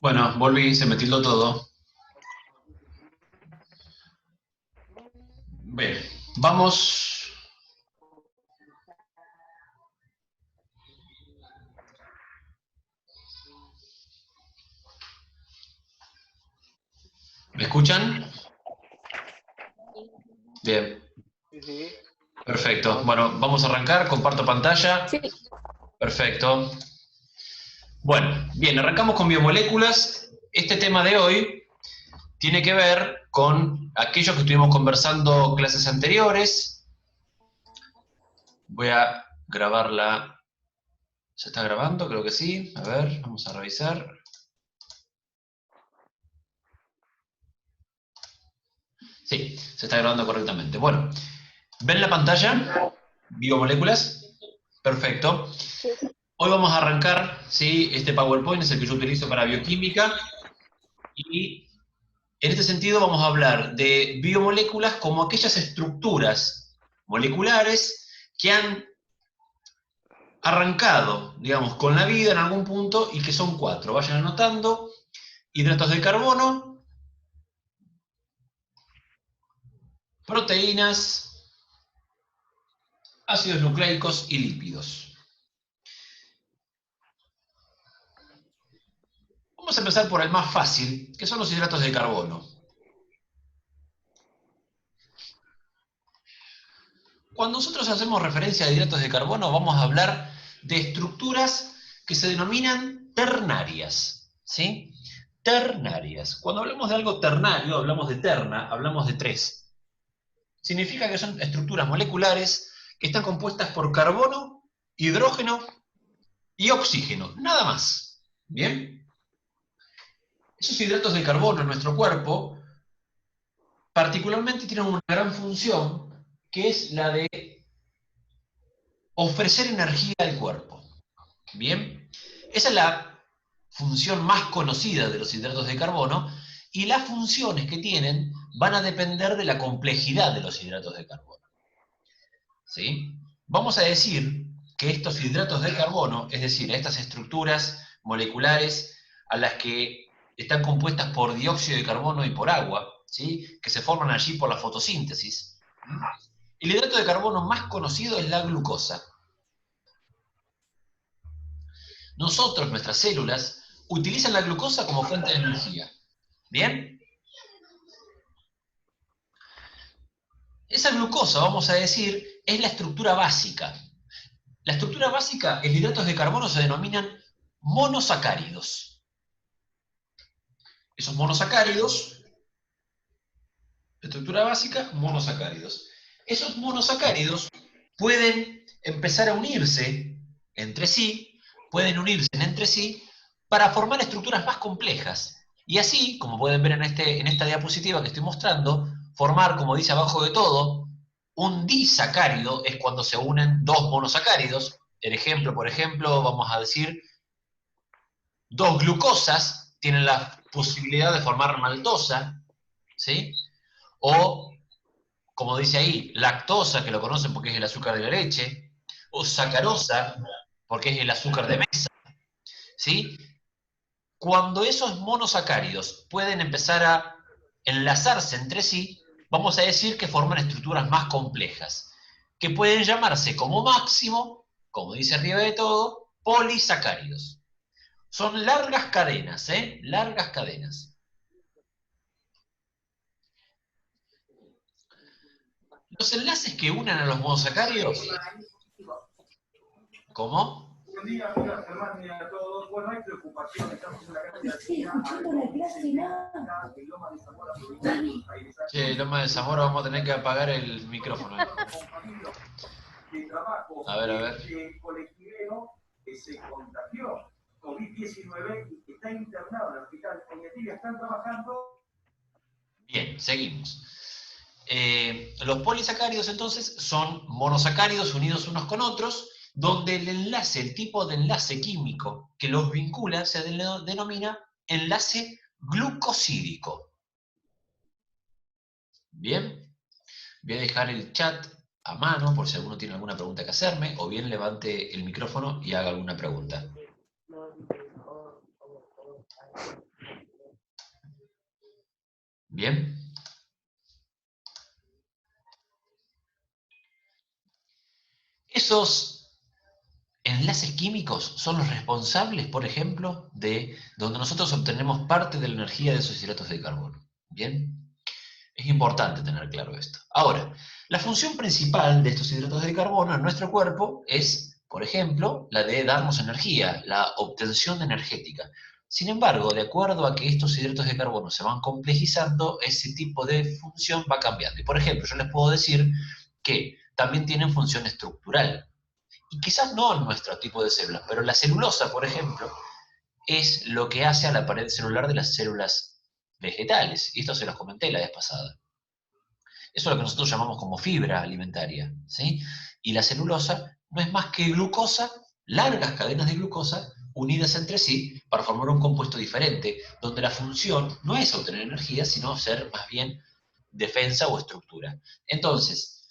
Bueno, volví, se me tildó todo. Bien, vamos. ¿Me escuchan? Bien, Sí, sí. perfecto. Bueno, vamos a arrancar, comparto pantalla. Sí, Perfecto. Bueno, bien, arrancamos con biomoléculas. Este tema de hoy tiene que ver con aquellos que estuvimos conversando clases anteriores. Voy a grabarla. ¿Se está grabando? Creo que sí. A ver, vamos a revisar. Sí, se está grabando correctamente. Bueno, ¿ven la pantalla? Biomoléculas. Perfecto. sí. Hoy vamos a arrancar, ¿sí? Este PowerPoint es el que yo utilizo para bioquímica y en este sentido vamos a hablar de biomoléculas como aquellas estructuras moleculares que han arrancado, digamos, con la vida en algún punto y que son cuatro. Vayan anotando: hidratos de carbono, proteínas, ácidos nucleicos y lípidos. Vamos a empezar por el más fácil, que son los hidratos de carbono. Cuando nosotros hacemos referencia a hidratos de carbono, vamos a hablar de estructuras que se denominan ternarias, ¿sí? Ternarias. Cuando hablamos de algo ternario, hablamos de terna, hablamos de tres. Significa que son estructuras moleculares que están compuestas por carbono, hidrógeno y oxígeno, nada más. ¿Bien? Esos hidratos de carbono en nuestro cuerpo particularmente tienen una gran función, que es la de ofrecer energía al cuerpo. Bien, esa es la función más conocida de los hidratos de carbono y las funciones que tienen van a depender de la complejidad de los hidratos de carbono. ¿Sí? Vamos a decir que estos hidratos de carbono, es decir, estas estructuras moleculares a las que están compuestas por dióxido de carbono y por agua, ¿sí? Que se forman allí por la fotosíntesis. El hidrato de carbono más conocido es la glucosa. Nosotros, nuestras células, utilizan la glucosa como fuente de energía. ¿Bien? Esa glucosa, vamos a decir, es la estructura básica. La estructura básica en hidratos de carbono se denominan monosacáridos. Esos monosacáridos, estructura básica, monosacáridos. Esos monosacáridos pueden empezar a unirse entre sí, para formar estructuras más complejas. Y así, como pueden ver en esta diapositiva que estoy mostrando, formar, como dice abajo de todo, un disacárido es cuando se unen dos monosacáridos. El ejemplo, por ejemplo, vamos a decir, dos glucosas tienen la posibilidad de formar maltosa, ¿sí? O, como dice ahí, lactosa, que lo conocen porque es el azúcar de la leche, o sacarosa, porque es el azúcar de mesa, ¿sí? Cuando esos monosacáridos pueden empezar a enlazarse entre sí, vamos a decir que forman estructuras más complejas, que pueden llamarse como máximo, como dice arriba de todo, polisacáridos. Son largas cadenas, ¿eh? Largas cadenas. Los enlaces que unen a los monosacáridos, ¿cómo? Buen día, amigas, Germán y a todos. Bueno, hay preocupación. Estamos en la calle Estoy escuchando la clase, nada. de Loma de Zamora, provincia de Buenos Aires. Che, Loma de Zamora, vamos a tener que apagar el micrófono. De trabajo A ver. de colectivero que se contagió COVID-19 y que está internado en el hospital Oñatilla, están trabajando. Bien, seguimos. Los polisacáridos entonces son monosacáridos unidos unos con otros, donde el enlace, el tipo de enlace químico que los vincula se denomina enlace glucosídico. Bien, voy a dejar el chat a mano por si alguno tiene alguna pregunta que hacerme, o bien levante el micrófono y haga alguna pregunta. Bien. Esos enlaces químicos son los responsables, por ejemplo, de donde nosotros obtenemos parte de la energía de esos hidratos de carbono. Bien. Es importante tener claro esto. Ahora, la función principal de estos hidratos de carbono en nuestro cuerpo es, por ejemplo, la de darnos energía, la obtención energética. Sin embargo, de acuerdo a que estos hidratos de carbono se van complejizando, ese tipo de función va cambiando. Y por ejemplo, yo les puedo decir que también tienen función estructural. Y quizás no en nuestro tipo de células, pero la celulosa, por ejemplo, es lo que hace a la pared celular de las células vegetales. Y esto se los comenté la vez pasada. Eso es lo que nosotros llamamos como fibra alimentaria, ¿sí? Y la celulosa no es más que glucosa, largas cadenas de glucosa unidas entre sí para formar un compuesto diferente, donde la función no es obtener energía, sino ser más bien defensa o estructura. Entonces,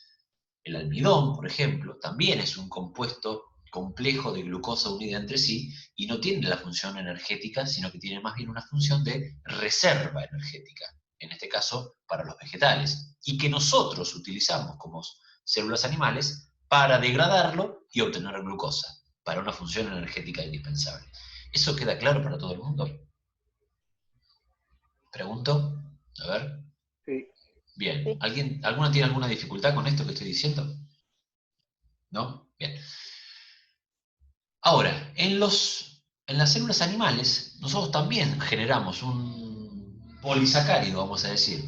el almidón, por ejemplo, también es un compuesto complejo de glucosa unida entre sí y no tiene la función energética, sino que tiene más bien una función de reserva energética, en este caso para los vegetales, y que nosotros utilizamos como células animales para degradarlo y obtener glucosa, para una función energética indispensable. ¿Eso queda claro para todo el mundo? Pregunto, a ver. Sí. Bien, Sí. ¿alguna tiene alguna dificultad con esto que estoy diciendo? ¿No? Bien. Ahora, en las células animales, nosotros también generamos un polisacárido, vamos a decir,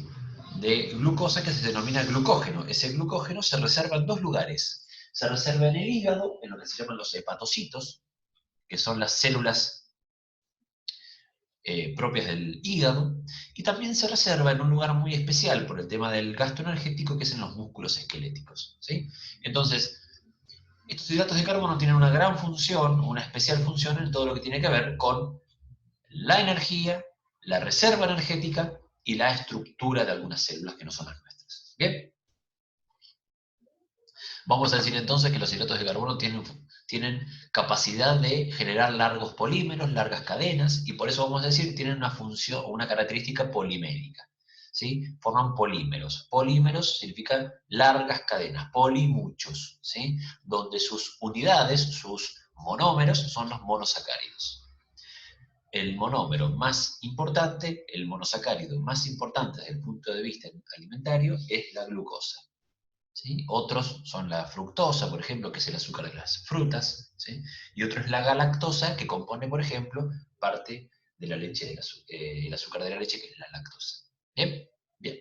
de glucosa que se denomina glucógeno. Ese glucógeno se reserva en dos lugares. Se reserva en el hígado, en lo que se llaman los hepatocitos, que son las células propias del hígado, y también se reserva en un lugar muy especial por el tema del gasto energético, que es en los músculos esqueléticos, ¿sí? Entonces, estos hidratos de carbono tienen una gran función, una especial función en todo lo que tiene que ver con la energía, la reserva energética y la estructura de algunas células que no son las nuestras. ¿Bien? Vamos a decir entonces que los hidratos de carbono tienen capacidad de generar largos polímeros, largas cadenas, y por eso vamos a decir que tienen una función o una característica polimérica. ¿Sí? Forman polímeros. Polímeros significa largas cadenas, poli muchos, ¿sí? Donde sus unidades, sus monómeros, son los monosacáridos. El monómero más importante, el monosacárido más importante desde el punto de vista alimentario, es la glucosa. ¿Sí? Otros son la fructosa, por ejemplo, que es el azúcar de las frutas, ¿sí? Y otro es la galactosa, que compone, por ejemplo, parte de la leche, el azúcar de la leche, que es la lactosa. ¿Bien? Bien.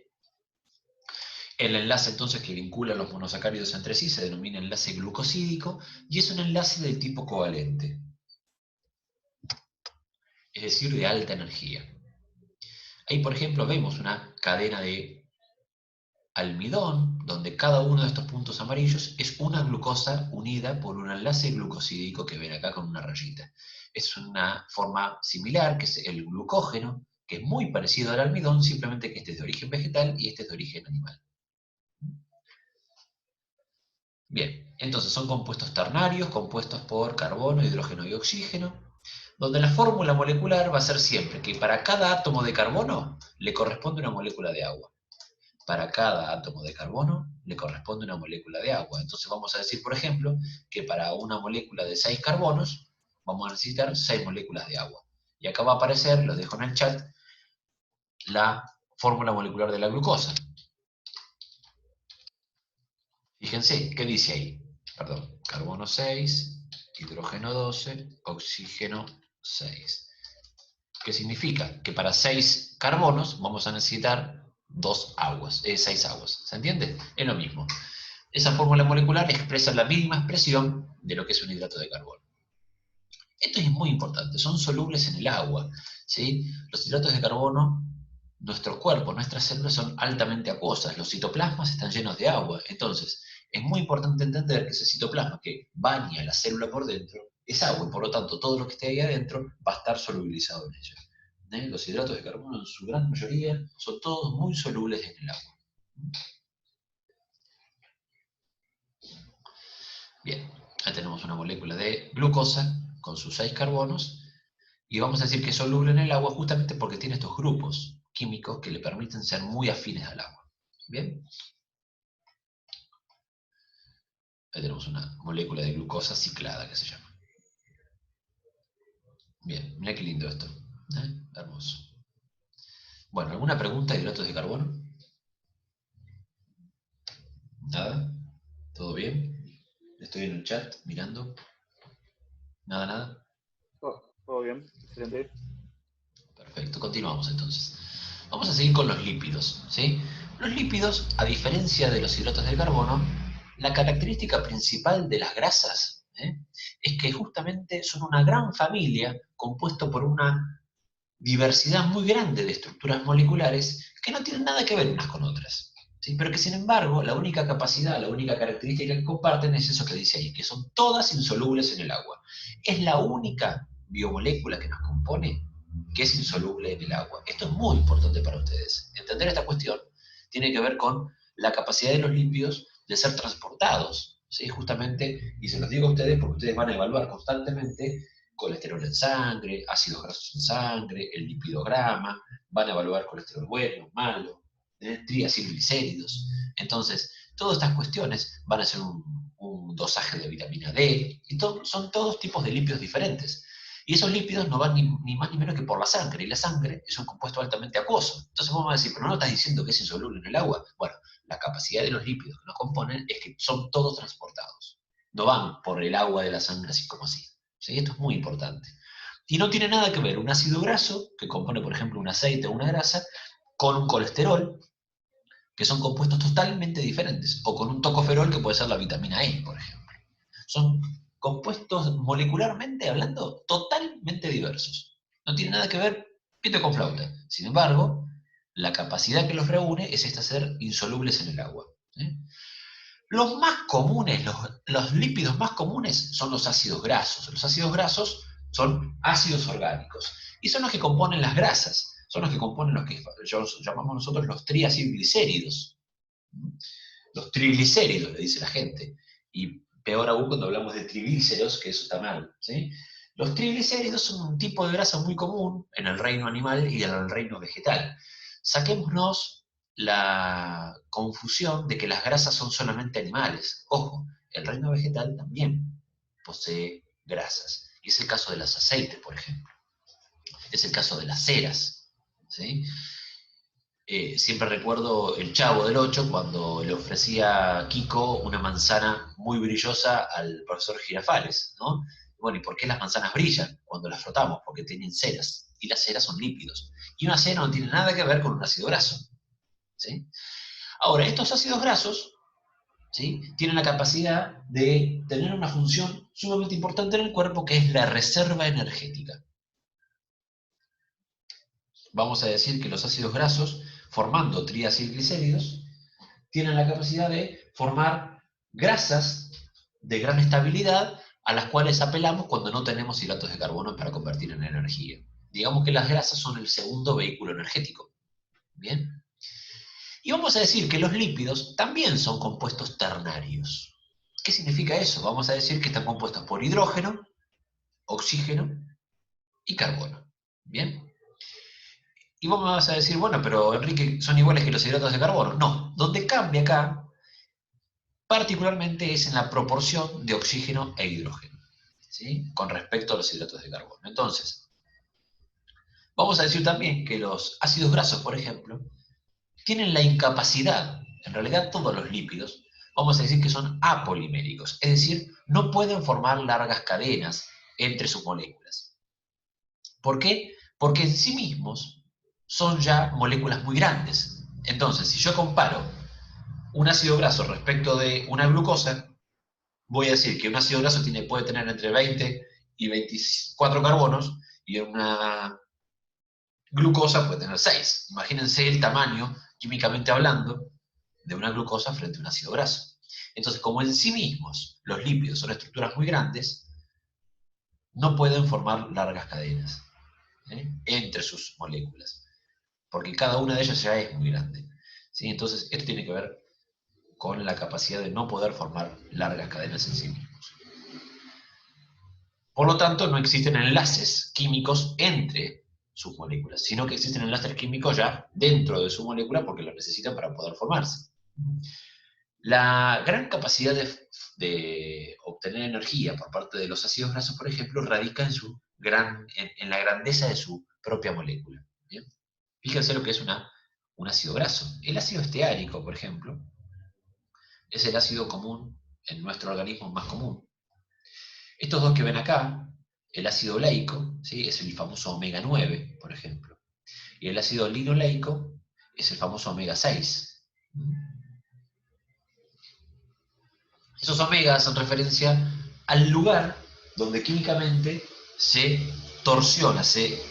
El enlace entonces que vincula los monosacáridos entre sí se denomina enlace glucosídico y es un enlace del tipo covalente, es decir, de alta energía. Ahí, por ejemplo, vemos una cadena de almidón, donde cada uno de estos puntos amarillos es una glucosa unida por un enlace glucosídico que ven acá con una rayita. Es una forma similar, que es el glucógeno, que es muy parecido al almidón, simplemente que este es de origen vegetal y este es de origen animal. Bien, entonces son compuestos ternarios, compuestos por carbono, hidrógeno y oxígeno, donde la fórmula molecular va a ser siempre que para cada átomo de carbono le corresponde una molécula de agua. Para cada átomo de carbono le corresponde una molécula de agua. Entonces vamos a decir, por ejemplo, que para una molécula de 6 carbonos vamos a necesitar 6 moléculas de agua. Y acá va a aparecer, lo dejo en el chat, la fórmula molecular de la glucosa. Fíjense, ¿qué dice ahí? Perdón, carbono 6, hidrógeno 12, oxígeno 6. ¿Qué significa? Que para 6 carbonos vamos a necesitar 6 aguas. ¿Se entiende? Es lo mismo. Esa fórmula molecular expresa la misma expresión de lo que es un hidrato de carbono. Esto es muy importante, son solubles en el agua, ¿sí? Los hidratos de carbono, nuestro cuerpo, nuestras células son altamente acuosas, los citoplasmas están llenos de agua, entonces es muy importante entender que ese citoplasma que baña la célula por dentro es agua, y por lo tanto todo lo que esté ahí adentro va a estar solubilizado en ella. Los hidratos de carbono en su gran mayoría son todos muy solubles en el agua. Bien, ahí tenemos una molécula de glucosa con sus 6 carbonos, y vamos a decir que es soluble en el agua justamente porque tiene estos grupos químicos que le permiten ser muy afines al agua. ¿Bien? Ahí tenemos una molécula de glucosa ciclada que se llama. Bien, mira qué lindo esto. Hermoso. Bueno, ¿alguna pregunta de hidratos de carbono? ¿Nada? ¿Todo bien? Estoy en el chat mirando. ¿Nada, nada? Todo bien, excelente. Perfecto, continuamos entonces. Vamos a seguir con los lípidos, ¿sí? Los lípidos, a diferencia de los hidratos de carbono, la característica principal de las grasas es que justamente son una gran familia compuesta por una diversidad muy grande de estructuras moleculares que no tienen nada que ver unas con otras, ¿sí? Pero que sin embargo la única capacidad, la única característica que comparten es eso que dice ahí, que son todas insolubles en el agua. Es la única biomolécula que nos compone que es insoluble en el agua. Esto es muy importante para ustedes. Entender esta cuestión tiene que ver con la capacidad de los lípidos de ser transportados, ¿sí? Justamente, y se los digo a ustedes porque ustedes van a evaluar constantemente colesterol en sangre, ácidos grasos en sangre, el lipidograma, van a evaluar colesterol bueno, malo, triacilglicéridos. Entonces, todas estas cuestiones van a ser un dosaje de vitamina D, y son todos tipos de lípidos diferentes. Y esos lípidos no van ni más ni menos que por la sangre, y la sangre es un compuesto altamente acuoso. Entonces vamos a decir, pero no estás diciendo que es insoluble en el agua. Bueno, la capacidad de los lípidos que nos componen es que son todos transportados. No van por el agua de la sangre así como así. ¿Sí? Esto es muy importante. Y no tiene nada que ver un ácido graso, que compone por ejemplo un aceite o una grasa, con un colesterol, que son compuestos totalmente diferentes, o con un tocoferol, que puede ser la vitamina E, por ejemplo. Son compuestos molecularmente hablando totalmente diversos. No tiene nada que ver pito con flauta. Sin embargo, la capacidad que los reúne es esta, ser insolubles en el agua. ¿Sí? Los más comunes, los lípidos más comunes son los ácidos grasos. Los ácidos grasos son ácidos orgánicos y son los que componen las grasas, son los que componen lo que llamamos nosotros los triacilglicéridos. Los triglicéridos, le dice la gente. Y peor aún cuando hablamos de triglicéridos, que eso está mal, ¿sí? Los triglicéridos son un tipo de grasa muy común en el reino animal y en el reino vegetal. Saquémonos la confusión de que las grasas son solamente animales. Ojo, el reino vegetal también posee grasas. Y es el caso de los aceites, por ejemplo. Es el caso de las ceras, ¿sí? Siempre recuerdo el Chavo del Ocho cuando le ofrecía a Kiko una manzana muy brillosa al profesor Girafales, ¿no? Bueno, ¿y por qué las manzanas brillan cuando las frotamos? Porque tienen ceras, y las ceras son lípidos. Y una cera no tiene nada que ver con un ácido graso, ¿sí? Ahora, estos ácidos grasos, ¿sí?, tienen la capacidad de tener una función sumamente importante en el cuerpo, que es la reserva energética. Vamos a decir que los ácidos grasos, formando triacilglicéridos, tienen la capacidad de formar grasas de gran estabilidad a las cuales apelamos cuando no tenemos hidratos de carbono para convertir en energía. Digamos que las grasas son el segundo vehículo energético. ¿Bien? Y vamos a decir que los lípidos también son compuestos ternarios. ¿Qué significa eso? Vamos a decir que están compuestos por hidrógeno, oxígeno y carbono. ¿Bien? Y vos me vas a decir, bueno, pero Enrique, ¿son iguales que los hidratos de carbono? No, donde cambia acá particularmente es en la proporción de oxígeno e hidrógeno, ¿sí?, con respecto a los hidratos de carbono. Entonces, vamos a decir también que los ácidos grasos, por ejemplo, tienen la incapacidad, en realidad todos los lípidos, vamos a decir que son apoliméricos, es decir, no pueden formar largas cadenas entre sus moléculas. ¿Por qué? Porque en sí mismos son ya moléculas muy grandes. Entonces, si yo comparo un ácido graso respecto de una glucosa, voy a decir que un ácido graso puede tener entre 20 y 24 carbonos, y una glucosa puede tener 6. Imagínense el tamaño, químicamente hablando, de una glucosa frente a un ácido graso. Entonces, como en sí mismos los lípidos son estructuras muy grandes, no pueden formar largas cadenas entre sus moléculas, porque cada una de ellas ya es muy grande, ¿sí? Entonces, esto tiene que ver con la capacidad de no poder formar largas cadenas en sí mismos. Por lo tanto, no existen enlaces químicos entre sus moléculas, sino que existen enlaces químicos ya dentro de su molécula porque lo necesitan para poder formarse. La gran capacidad de obtener energía por parte de los ácidos grasos, por ejemplo, radica en la grandeza de su propia molécula. ¿Bien? Fíjense lo que es un ácido graso. El ácido esteárico, por ejemplo, es el ácido común en nuestro organismo más común. Estos dos que ven acá, el ácido oleico, ¿sí? Es el famoso omega 9, por ejemplo, y el ácido linoleico es el famoso omega 6. Esos omegas son referencia al lugar donde químicamente se torsiona, se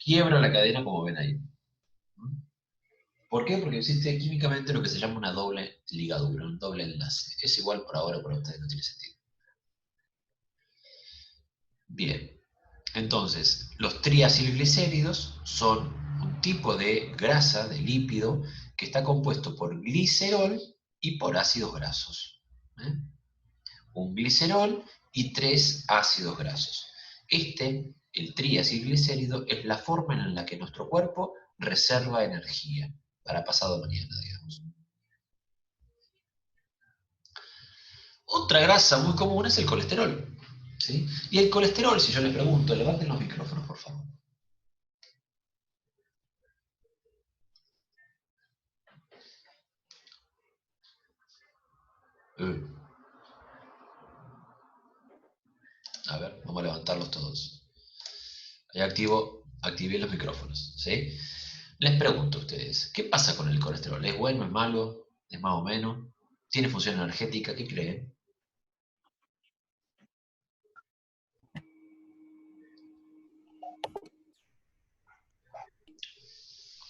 quiebra la cadena, como ven ahí. ¿Por qué? Porque existe químicamente lo que se llama una doble ligadura, un doble enlace. Es igual por ahora, para ustedes no tiene sentido. Bien, entonces, los triacilglicéridos son un tipo de grasa, de lípido, que está compuesto por glicerol y por ácidos grasos. ¿Eh? Un glicerol y 3 ácidos grasos. El triacilglicérido, es la forma en la que nuestro cuerpo reserva energía para pasado mañana, digamos. Otra grasa muy común es el colesterol. ¿Sí? Y el colesterol, si yo les pregunto, levanten los micrófonos, por favor. A ver, vamos a levantarlos todos. Ahí activé los micrófonos, ¿sí? Les pregunto a ustedes, ¿qué pasa con el colesterol? ¿Es bueno, es malo? ¿Es más o menos? ¿Tiene función energética? ¿Qué creen?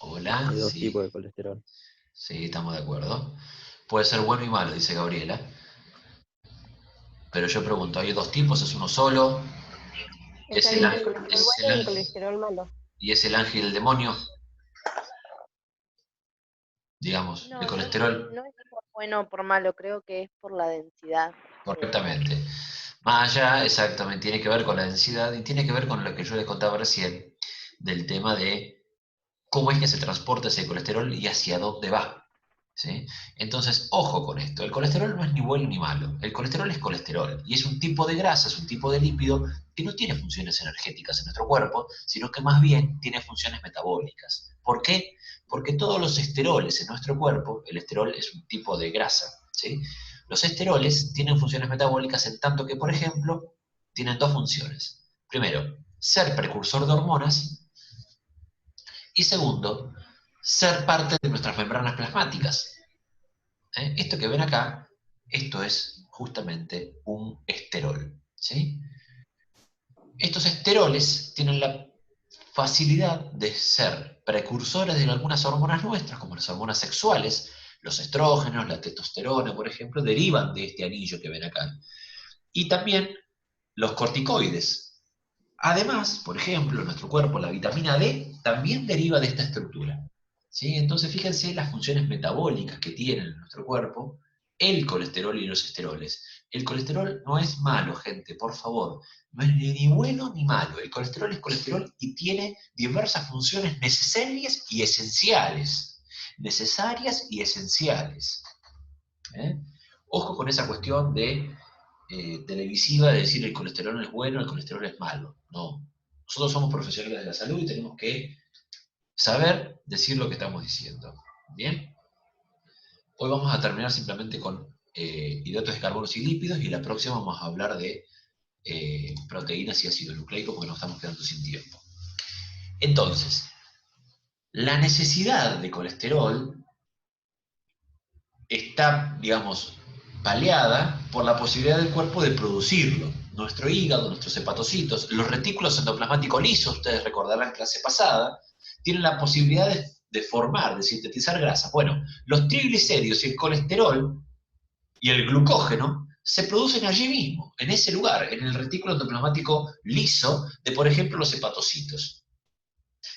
Hola, Hay dos tipos sí. de colesterol. Sí, estamos de acuerdo. Puede ser bueno y malo, dice Gabriela. Pero yo pregunto, ¿hay dos tipos? ¿Es uno solo? ¿Es Está el bien el ángel, colesterol es el bueno y el ángel, colesterol malo. y es el ángel y el demonio? Digamos, el No, colesterol, no es por bueno o por malo, creo que es por la densidad que tiene. correctamente. Más allá, exactamente, tiene que ver con la densidad y tiene que ver con lo que yo les contaba recién, del tema de cómo es que se transporta ese colesterol y hacia dónde va. ¿Sí? Entonces, ojo con esto, el colesterol no es ni bueno ni malo, el colesterol es colesterol y es un tipo de grasa, es un tipo de lípido que no tiene funciones energéticas en nuestro cuerpo, sino que más bien tiene funciones metabólicas. ¿Por qué? Porque todos los esteroles en nuestro cuerpo, el esterol es un tipo de grasa, ¿sí? Los esteroles tienen funciones metabólicas en tanto que, por ejemplo, tienen dos funciones. Primero, ser precursor de hormonas y segundo, ser parte de nuestras membranas plasmáticas. Esto que ven acá, esto es justamente un esterol. ¿Sí? Estos esteroles tienen la facilidad de ser precursores de algunas hormonas nuestras, como las hormonas sexuales, los estrógenos, la testosterona, por ejemplo, derivan de este anillo que ven acá. Y también los corticoides. Además, por ejemplo, en nuestro cuerpo la vitamina D también deriva de esta estructura. ¿Sí? Entonces, fíjense las funciones metabólicas que tienen en nuestro cuerpo el colesterol y los esteroles. El colesterol no es malo, gente, por favor. No es ni bueno ni malo. El colesterol es colesterol y tiene diversas funciones necesarias y esenciales. Necesarias y esenciales. ¿Eh? Ojo con esa cuestión de televisiva de decir el colesterol es bueno, el colesterol es malo. No. Nosotros somos profesionales de la salud y tenemos que saber decir lo que estamos diciendo. ¿Bien? Hoy vamos a terminar simplemente con hidratos de carbonos y lípidos y la próxima vamos a hablar de proteínas y ácido nucleico porque nos estamos quedando sin tiempo. Entonces, la necesidad de colesterol está, digamos, paliada por la posibilidad del cuerpo de producirlo. Nuestro hígado, nuestros hepatocitos, los retículos endoplasmáticos lisos, ustedes recordarán clase pasada, tienen la posibilidad de formar, de sintetizar grasas. Bueno, los triglicéridos y el colesterol y el glucógeno se producen allí mismo, en ese lugar, en el retículo endoplasmático liso de, por ejemplo, los hepatocitos,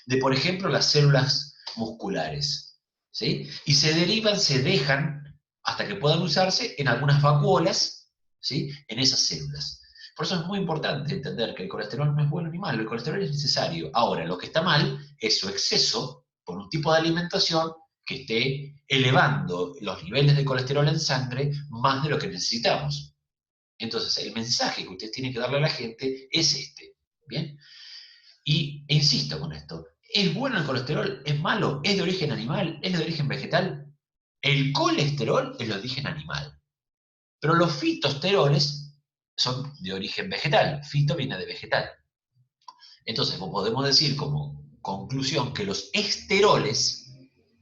de, por ejemplo, las células musculares. ¿Sí? Y se derivan, se dejan hasta que puedan usarse en algunas vacuolas, ¿sí? En esas células. Por eso es muy importante entender que el colesterol no es bueno ni malo, el colesterol es necesario. Ahora, lo que está mal es su exceso por un tipo de alimentación que esté elevando los niveles de colesterol en sangre más de lo que necesitamos. Entonces, el mensaje que usted tiene que darle a la gente es este, ¿bien? E insisto con esto, ¿es bueno el colesterol? ¿Es malo? ¿Es de origen animal? ¿Es de origen vegetal? El colesterol es de origen animal, pero los fitosteroles son de origen vegetal. Fito viene de vegetal. Entonces, podemos decir como conclusión que los esteroles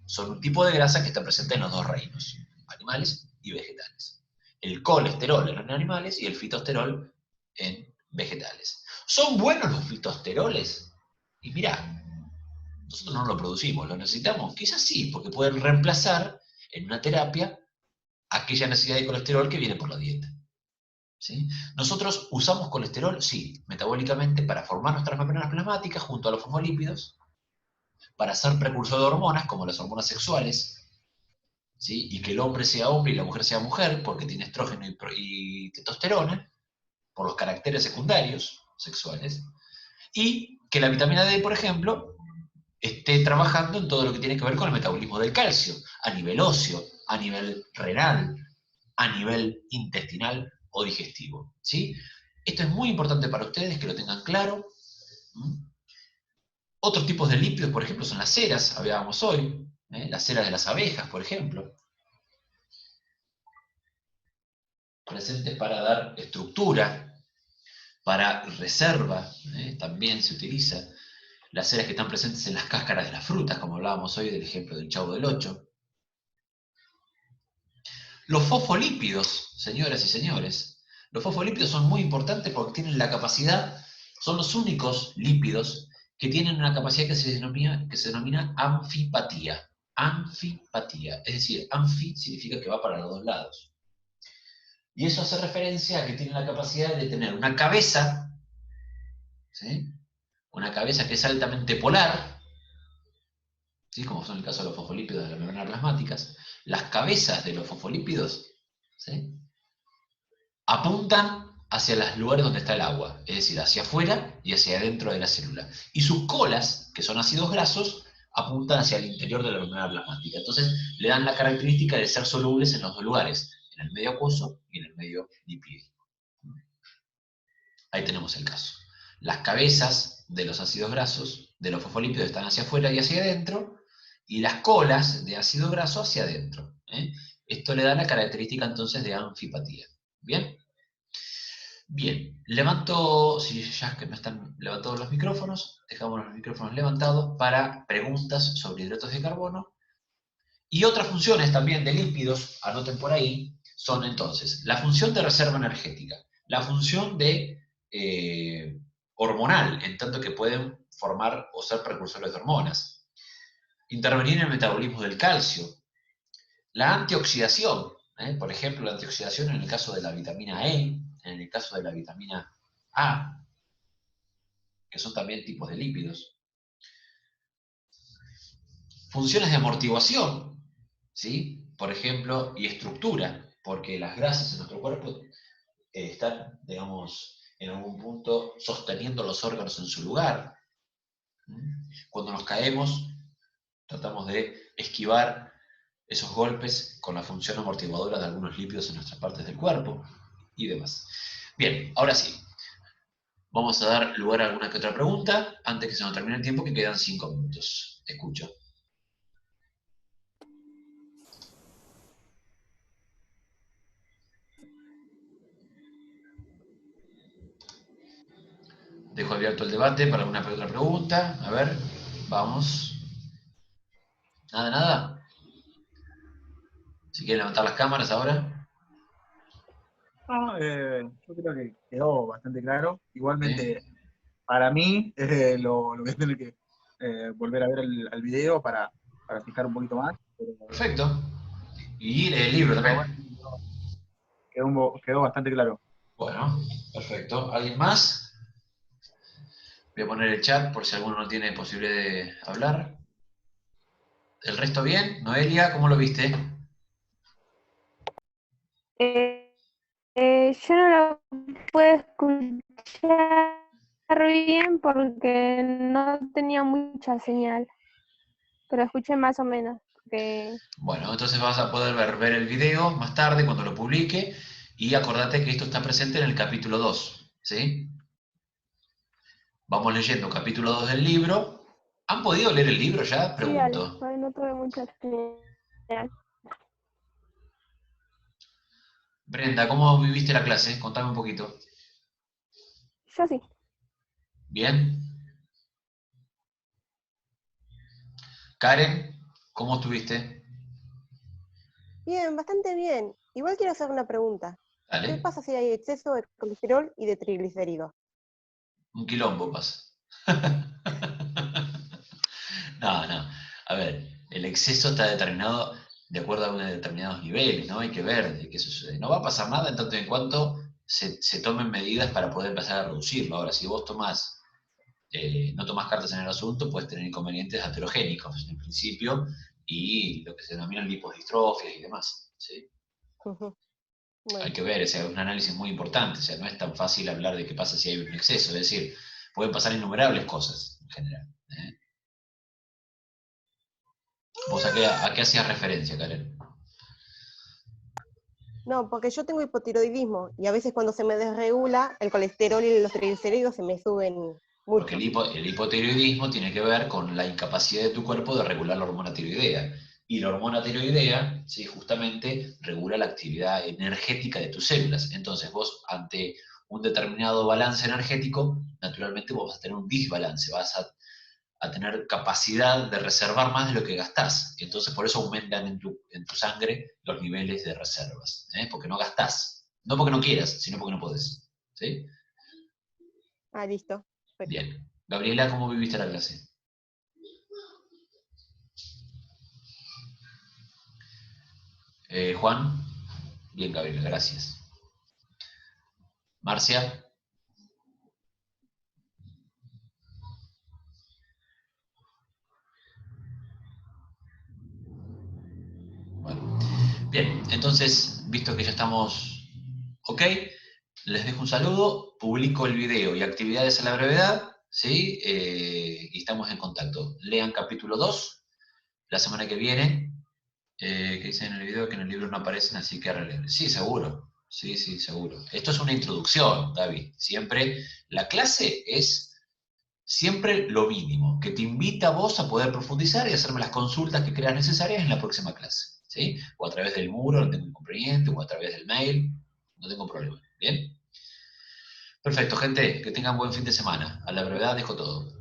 son un tipo de grasa que está presente en los dos reinos, animales y vegetales. El colesterol en animales y el fitosterol en vegetales. ¿Son buenos los fitosteroles? Y mirá, nosotros no lo producimos, lo necesitamos. Quizás sí, porque pueden reemplazar en una terapia aquella necesidad de colesterol que viene por la dieta. ¿Sí? Nosotros usamos colesterol, sí, metabólicamente para formar nuestras membranas plasmáticas junto a los fosfolípidos, para ser precursor de hormonas como las hormonas sexuales, ¿sí? Y que el hombre sea hombre y la mujer sea mujer porque tiene estrógeno y testosterona, por los caracteres secundarios sexuales, y que la vitamina D, por ejemplo, esté trabajando en todo lo que tiene que ver con el metabolismo del calcio, a nivel óseo, a nivel renal, a nivel intestinal o digestivo. ¿Sí? Esto es muy importante para ustedes, que lo tengan claro. Otros tipos de lípidos, por ejemplo, son las ceras, hablábamos hoy, las ceras de las abejas, por ejemplo, presentes para dar estructura, para reserva, también se utiliza. Las ceras que están presentes en las cáscaras de las frutas, como hablábamos hoy del ejemplo del Chavo del Ocho. Los fosfolípidos, señoras y señores, los fosfolípidos son muy importantes porque tienen la capacidad, son los únicos lípidos que tienen una capacidad que se denomina anfipatía. Anfipatía, es decir, anfi significa que va para los dos lados. Y eso hace referencia a que tienen la capacidad de tener una cabeza, ¿sí? Una cabeza que es altamente polar, ¿sí? Como son el caso de los fosfolípidos de las membranas plasmáticas. Las cabezas de los fosfolípidos, ¿sí? Apuntan hacia los lugares donde está el agua, es decir, hacia afuera y hacia adentro de la célula. Y sus colas, que son ácidos grasos, apuntan hacia el interior de la membrana plasmática. Entonces, le dan la característica de ser solubles en los dos lugares, en el medio acuoso y en el medio lipídico. Ahí tenemos el caso. Las cabezas de los ácidos grasos, de los fosfolípidos, están hacia afuera y hacia adentro, y las colas de ácido graso hacia adentro. Esto le da la característica entonces de anfipatía. ¿Bien? Bien, levanto, si ya que no están levantados los micrófonos, dejamos los micrófonos levantados para preguntas sobre hidratos de carbono. Y otras funciones también de lípidos, anoten por ahí, son entonces la función de reserva energética, la función de hormonal, en tanto que pueden formar o ser precursores de hormonas, intervenir en el metabolismo del calcio, la antioxidación, por ejemplo, la antioxidación en el caso de la vitamina E, en el caso de la vitamina A, que son también tipos de lípidos. Funciones de amortiguación, ¿sí? Por ejemplo, y estructura, porque las grasas en nuestro cuerpo están, digamos, en algún punto sosteniendo los órganos en su lugar. Cuando nos caemos, tratamos de esquivar esos golpes con la función amortiguadora de algunos lípidos en nuestras partes del cuerpo y demás. Bien, ahora sí. Vamos a dar lugar a alguna que otra pregunta antes que se nos termine el tiempo, que quedan 5 minutos. Escucho. Dejo abierto el debate para alguna otra pregunta. A ver, vamos. ¿Nada, nada? Si quieren levantar las cámaras ahora. Yo creo que quedó bastante claro. Igualmente, ¿Sí? para mí, lo voy a tener que volver a ver el video para fijar un poquito más. Perfecto. Y el libro Pero también. bueno, quedó bastante claro. Bueno, perfecto. ¿Alguien más? Voy a poner el chat por si alguno no tiene posibilidad de hablar. ¿El resto bien? Noelia, ¿cómo lo viste? Eh, Yo no lo puedo escuchar bien porque no tenía mucha señal, pero escuché más o menos. Porque... Bueno, entonces vas a poder ver el video más tarde cuando lo publique y acordate que esto está presente en el capítulo 2, ¿sí? Vamos leyendo capítulo 2 del libro. ¿Han podido leer el libro ya? Sí, dale, Pregunto. no tuve mucha señal. Brenda, ¿cómo viviste la clase? Contame un poquito. Yo sí. ¿Bien? Karen, ¿cómo estuviste? Bien, bastante bien. Igual quiero hacer una pregunta. ¿Qué Dale. pasa si hay exceso de colesterol y de triglicéridos? Un quilombo pasa. No, no. A ver, el exceso está determinado de acuerdo a unos determinados niveles, ¿no? Hay que ver de qué sucede. No va a pasar nada en tanto en cuanto se tomen medidas para poder empezar a reducirlo. Ahora, si vos no tomás cartas en el asunto, puedes tener inconvenientes aterogénicos en principio y lo que se denominan lipodistrofias y demás, ¿sí? Ujú. Hay Bueno, que ver, es un análisis muy importante, o sea, no es tan fácil hablar de qué pasa si hay un exceso, es decir, pueden pasar innumerables cosas en general. ¿Eh? ¿Vos a qué hacías referencia, Karen? no, porque yo tengo hipotiroidismo y a veces cuando se me desregula, el colesterol y los triglicéridos se me suben Porque mucho. el hipotiroidismo tiene que ver con la incapacidad de tu cuerpo de regular la hormona tiroidea. Y la hormona tiroidea, ¿sí? Justamente regula la actividad energética de tus células. Entonces vos, ante un determinado balance energético, naturalmente vos vas a tener un desbalance, vas a tener capacidad de reservar más de lo que gastás. Entonces por eso aumentan en tu sangre los niveles de reservas, ¿eh? Porque no gastás. No porque no quieras, sino porque no podés. ¿Sí? Ah, listo. Perfecto. Bien. Gabriela, ¿cómo viviste la clase? Juan, bien, Gabriela, gracias. Marcia, bueno. Bien, entonces, visto que ya estamos ok, les dejo un saludo, publico el video y actividades a la brevedad, ¿sí? Y estamos en contacto. Lean capítulo 2 la semana que viene, que dicen en el video que en el libro no aparecen, así que arreglen. Sí, seguro. Sí, sí, seguro. Esto es una introducción, David. Siempre, la clase es siempre lo mínimo, que te invita a vos a poder profundizar y hacerme las consultas que creas necesarias en la próxima clase, ¿sí? O a través del muro, no tengo inconveniente, o a través del mail, no tengo problema, ¿bien? Perfecto, gente, que tengan buen fin de semana. A la brevedad dejo todo.